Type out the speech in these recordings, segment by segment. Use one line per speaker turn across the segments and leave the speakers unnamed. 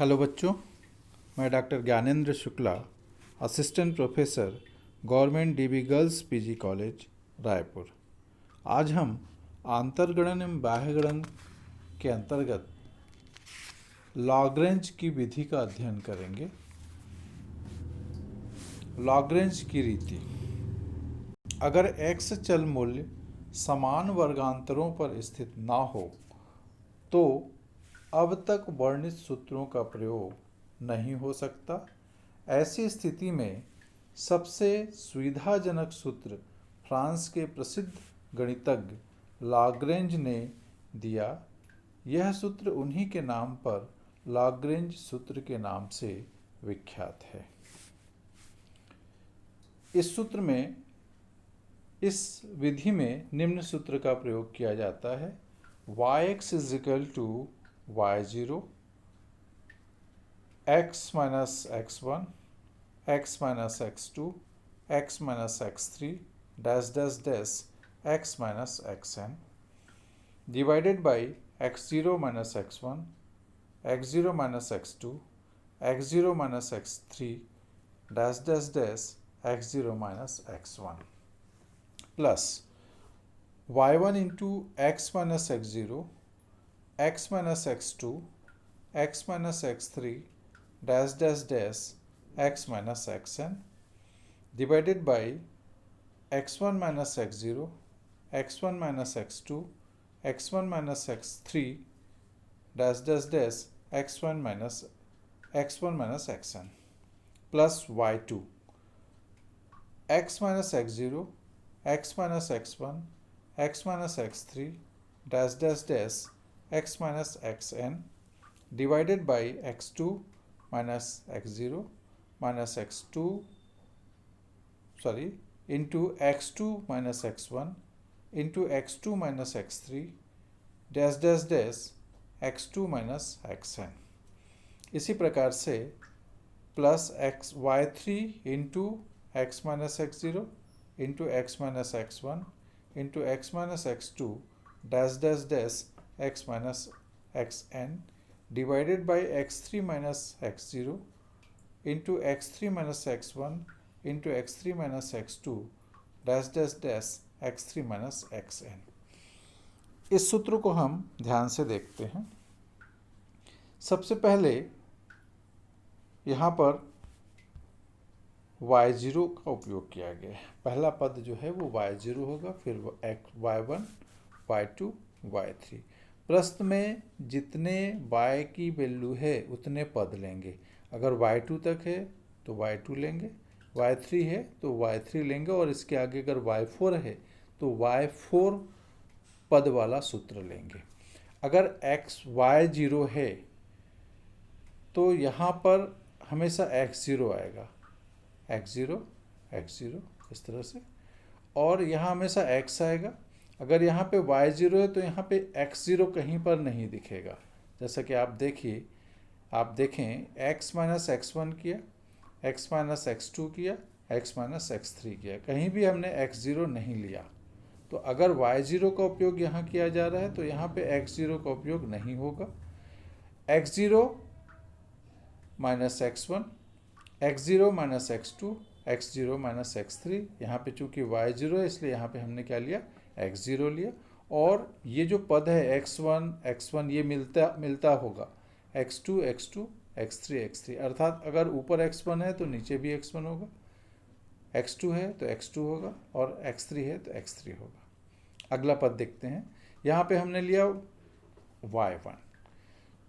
Hello बच्चों, मैं doctor Gyanendra Shukla, assistant professor, government dB girls PG college Raipur. आज हम आंतरगणन एवं बाह्यगणन के अंतर्गत लॉग्रेंज की विधि का अध्ययन करेंगे। लॉग्रेंज की रीति: अगर x चल मूल्य समान वर्गांतरों पर स्थित ना हो तो अब तक वर्णित सूत्रों का प्रयोग नहीं हो सकता। ऐसी स्थिति में सबसे सुविधाजनक सूत्र फ्रांस के प्रसिद्ध गणितज्ञ लाग्रेंज ने दिया। यह सूत्र उन्हीं के नाम पर लाग्रेंज सूत्र के नाम से विख्यात है। इस विधि में निम्न सूत्र का प्रयोग किया जाता है: yx is equal to y0, x minus x1, x minus x2, x minus x3 dash dash dash x minus xn divided by x0 minus x1, x0 minus x2, x0 minus x3 dash dash dash x0 minus x1 plus y1 into x minus x0, x minus x2, x minus x3 dash dash dash x minus xn divided by x1 minus x0, x1 minus x2, x1 minus x3 dash dash dash x1 minus xn plus y2 x minus x0, x minus x1, x minus x3 dash dash dash x minus xn divided by x2 minus x0 minus x2 into x2 minus x1 into x2 minus x3 dash dash dash x2 minus xn। इसी प्रकार से plus y3 into x minus x0 into x minus x1 into x minus x2 dash dash dash x minus xn divided by x3 minus x0 into x3 minus x1 into x3 minus x2 dash dash dash x3 minus xn। इस सूत्र को हम ध्यान से देखते हैं। सबसे पहले यहाँ पर y0 का उपयोग किया गया है। पहला पद जो है वो y0 होगा, फिर y1, y2, y3। प्रश्न में जितने y की वैल्यू है उतने पद लेंगे। अगर y2 तक है तो y2 लेंगे, y3 है तो y3 लेंगे, और इसके आगे अगर y4 है तो y4 पद वाला सूत्र लेंगे। अगर y0 है तो यहाँ पर हमेशा x0 आएगा, x0 इस तरह से, और यहाँ हमेशा x आएगा। अगर यहाँ पे y0 है तो यहाँ पे x0 कहीं पर नहीं दिखेगा। जैसा कि आप देखें x माइनस x1 किया, x माइनस x2 किया, x माइनस x3 किया, कहीं भी हमने x0 नहीं लिया। तो अगर y0 का उपयोग यहाँ किया जा रहा है तो यहाँ पे x0 का उपयोग नहीं होगा। x0 minus x1, x0 minus x2, x0 minus x3, यहाँ पे चूँकि y0 है इसलिए यहाँ पे हमने क्या लिया, x0 लिया। और ये जो पद है x1 ये मिलता होगा x2, x3, अर्थात अगर ऊपर x1 है तो नीचे भी x1 होगा, x2 है तो x2 होगा, और x3 है तो x3 होगा। अगला पद देखते हैं। यहाँ पे हमने लिया y1,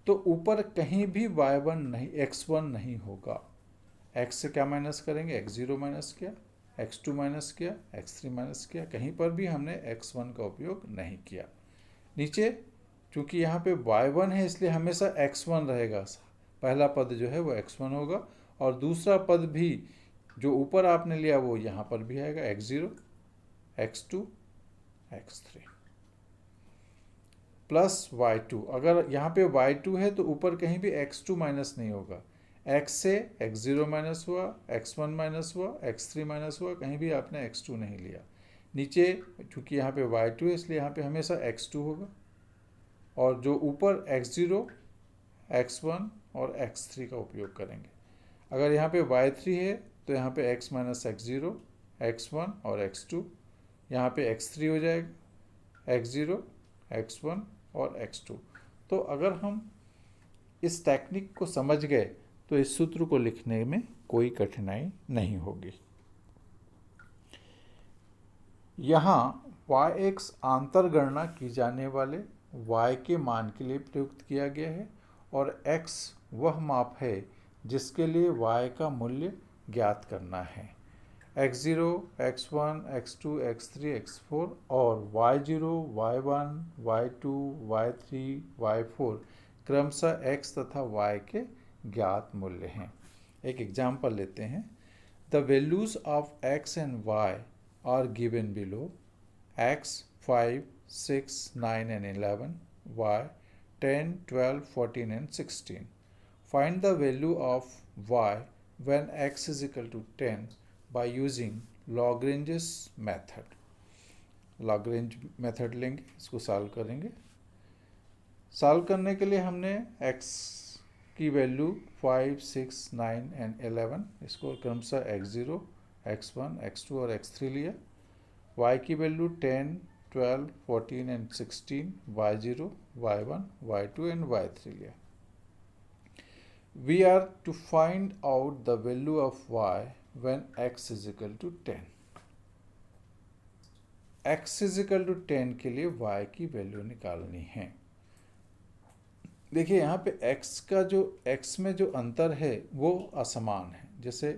तो ऊपर कहीं भी y1 नहीं, x1 नहीं होगा। x से क्या माइनस करेंगे, x0 माइनस किया, x2 माइनस किया, x3 माइनस किया, कहीं पर भी हमने x1 का उपयोग नहीं किया। नीचे चूँकि यहाँ पे y1 है इसलिए हमेशा x1 रहेगा। पहला पद जो है वो x1 होगा, और दूसरा पद भी जो ऊपर आपने लिया वो यहाँ पर भी आएगा, x0, x2, x3 plus y2। अगर यहाँ पे y2 है तो ऊपर कहीं भी x2 माइनस नहीं होगा। x से x0 माइनस हुआ, x1 माइनस हुआ, x3 माइनस हुआ, कहीं भी आपने x2 नहीं लिया। नीचे चूँकि यहाँ पे y2 है इसलिए यहाँ पे हमेशा x2 होगा, और जो ऊपर x0, x1, और x3 का उपयोग करेंगे। अगर यहाँ पे y3 है तो यहाँ पे x माइनस x0, x1 और x2, यहाँ पे x3 हो जाएगा, x0, x1 और x2। तो अगर हम इस टेक्निक को समझ गए तो इस सूत्र को लिखने में कोई कठिनाई नहीं होगी। यहाँ yx आंतर गणना की जाने वाले y के मान के लिए प्रयुक्त किया गया है और x वह माप है जिसके लिए y का मूल्य ज्ञात करना है। x0, x1, x2, x3, x4 और y0, y1, y2, y3, y4 क्रमशः x तथा y के ज्ञात मूल्य हैं। एक एग्जाम्पल लेते हैं। The values of x and y are given below: x 5, 6, 9 and 11, y 10, 12, 14 and 16. Find the value of y when x is equal to 10 by using Lagrange's method. Lagrange method लेंगे, इसको solve करेंगे। Solve करने के लिए हमने x की value 5, 6, 9 and 11 इसको क्रमशः x0, x1, x2 और x3 लिया। y की value 10, 12, 14 and 16, y0, y1, y2 and y3 लिया। We are to find out the value of y when x is equal to 10. x is equal to 10 के लिए y की value निकालनी है। देखिए यहाँ पे x का जो x में जो अंतर है वो असमान है। जैसे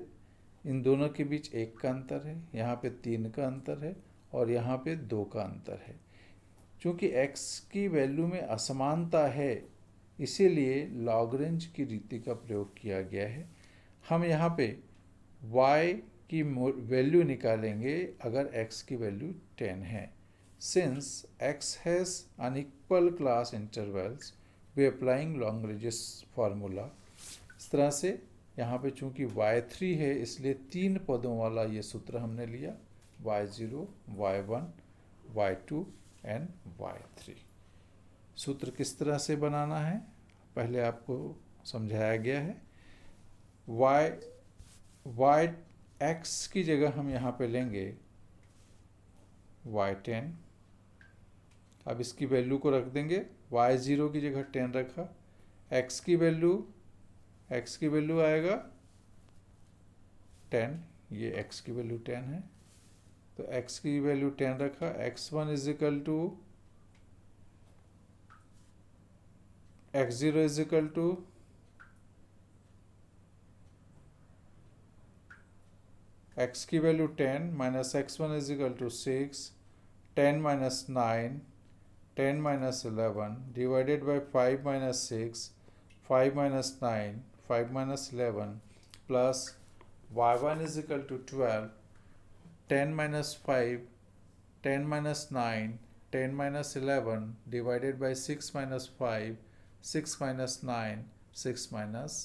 इन दोनों के बीच 1 का अंतर है, यहाँ पे 3 का अंतर है और यहाँ पे 2 का अंतर है। चूँकि x की वैल्यू में असमानता है इसीलिए लॉगरेंज की रीति का प्रयोग किया गया है। हम यहाँ पे y की वैल्यू निकालेंगे अगर x की वैल्यू 10 है। Since x has unequal class intervals we applying Lagrange's formula. इस तरह से यहाँ पे चूँकि y3 है इसलिए 3 पदों वाला ये सूत्र हमने लिया, y0, y1, y2 and y3। सूत्र किस तरह से बनाना है पहले आपको समझाया गया है। x की जगह हम यहाँ पे लेंगे y10। अब इसकी वैल्यू को रख देंगे, y0 की जगह 10 रखा, x की वैल्यू आएगा 10, ये x की वैल्यू 10 है तो x की वैल्यू 10 रखा। x1 is equal to x0 is equal to x की value 10 minus x1 is equal to 6, 10 minus 9, 10 minus 11 divided by 5 minus 6, 5 minus 9, 5 minus 11 plus y1 is equal to 12, 10 minus 5, 10 minus 9, 10 minus 11 divided by 6 minus 5, 6 minus 9, 6 minus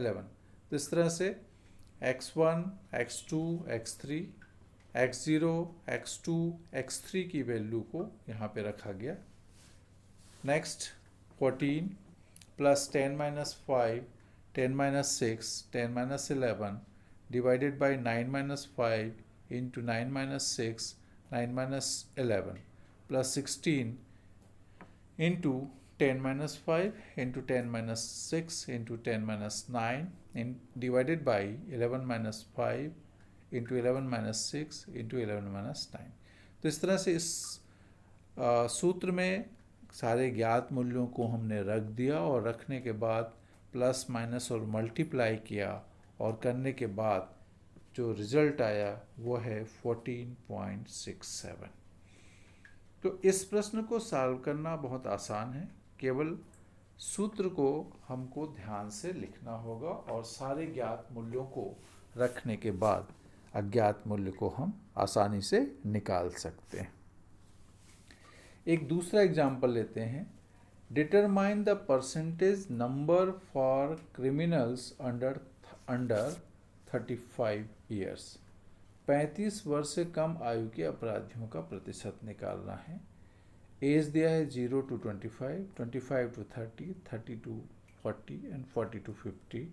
11। तो इस तरह से x1, x2, x3, x0, x2, x3 की value को यहाँ पे रखा गया। Next 14 plus 10 minus 5, 10 minus 6, 10 minus 11 divided by 9 minus 5 into 9 minus 6, 9 minus 11 plus 16 into 10 minus 5 into 10 minus 6 into 10 minus 9 divided by 11 minus 5 into 11 minus 6 into 11 minus 9। तो इस तरह से इस सूत्र में सारे ज्ञात मूल्यों को हमने रख दिया और रखने के बाद प्लस माइनस और मल्टीप्लाई किया और करने के बाद जो रिजल्ट आया वो है 14.67। तो इस प्रश्न को सॉल्व करना बहुत आसान है, केवल सूत्र को हमको ध्यान से लिखना होगा और सारे ज्ञात मूल्यों को रखने के बाद अज्ञात मूल्य को हम आसानी से निकाल सकते हैं। एक दूसरा एग्जाम्पल लेते हैं। Determine the percentage number for criminals under 35 years. 35 वर्ष से कम आयु के अपराधियों का प्रतिशत निकालना है। एज दिया है 0 to 25, 25 to 30, 30 to 40 and 40 to 50।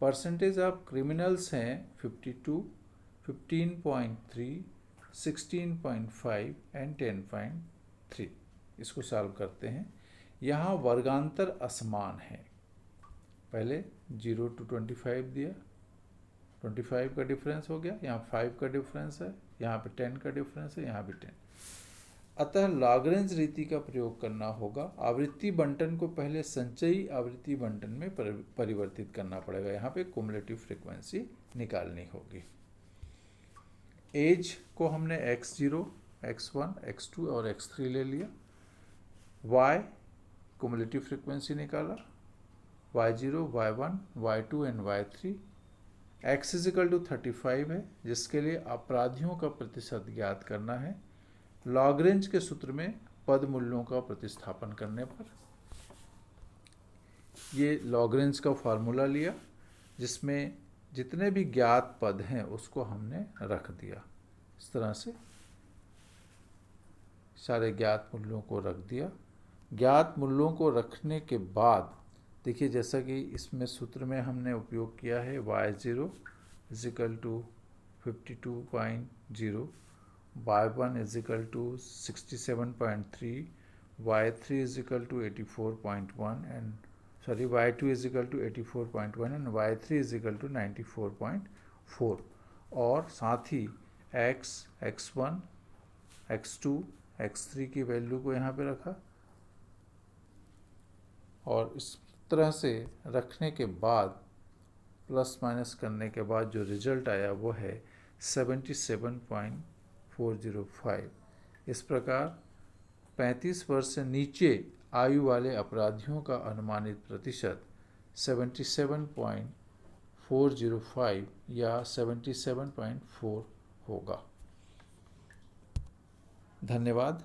Percentage of criminals हैं 52, 15.3, 16.5 एंड 10.3। इसको सॉल्व करते हैं। यहाँ वर्गांतर असमान है। पहले 0 to 25 दिया, 25 का डिफरेंस हो गया, यहाँ 5 का डिफरेंस है, यहाँ पे 10 का डिफरेंस है, यहाँ भी 10। अतः लॉगरेंज रीति का प्रयोग करना होगा। आवृत्ति बंटन को पहले संचयी आवृत्ति बंटन में परिवर्तित करना पड़ेगा। यहाँ पे क्युमुलेटिव फ्रीक्वेंसी निकालनी होगी। एज को हमने x0, x1, x2 और x3 ले लिया। y क्युमुलेटिव फ्रीक्वेंसी निकाला, y0, y1, y2 and y3। x is equal to 35 है, जिसके लिए अपराधियों का प्रतिशत ज्ञात करना है। लॉगरेंज के सूत्र में पद मूल्यों का प्रतिस्थापन करने पर ये लॉगरेंज का फॉर्मूला लिया, जिसमें जितने भी ज्ञात पद हैं उसको हमने रख दिया। इस तरह से सारे ज्ञात मूल्यों को रख दिया। ज्ञात मूल्यों को रखने के बाद देखिए, जैसा कि इसमें सूत्र में हमने उपयोग किया है, y0 is equal to 52.0, y1 is equal to 67.3, y3 is equal to 84.1 and y2 is equal to 84.1 and y3 is equal to 94.4। और साथ ही x, x1, x2, x3 की वैल्यू को यहाँ पे रखा। और इस तरह से रखने के बाद प्लस माइनस करने के बाद जो रिजल्ट आया वो है 77.405। इस प्रकार 35 वर्ष से नीचे आयु वाले अपराधियों का अनुमानित प्रतिशत 77.405 या 77.4 होगा। धन्यवाद।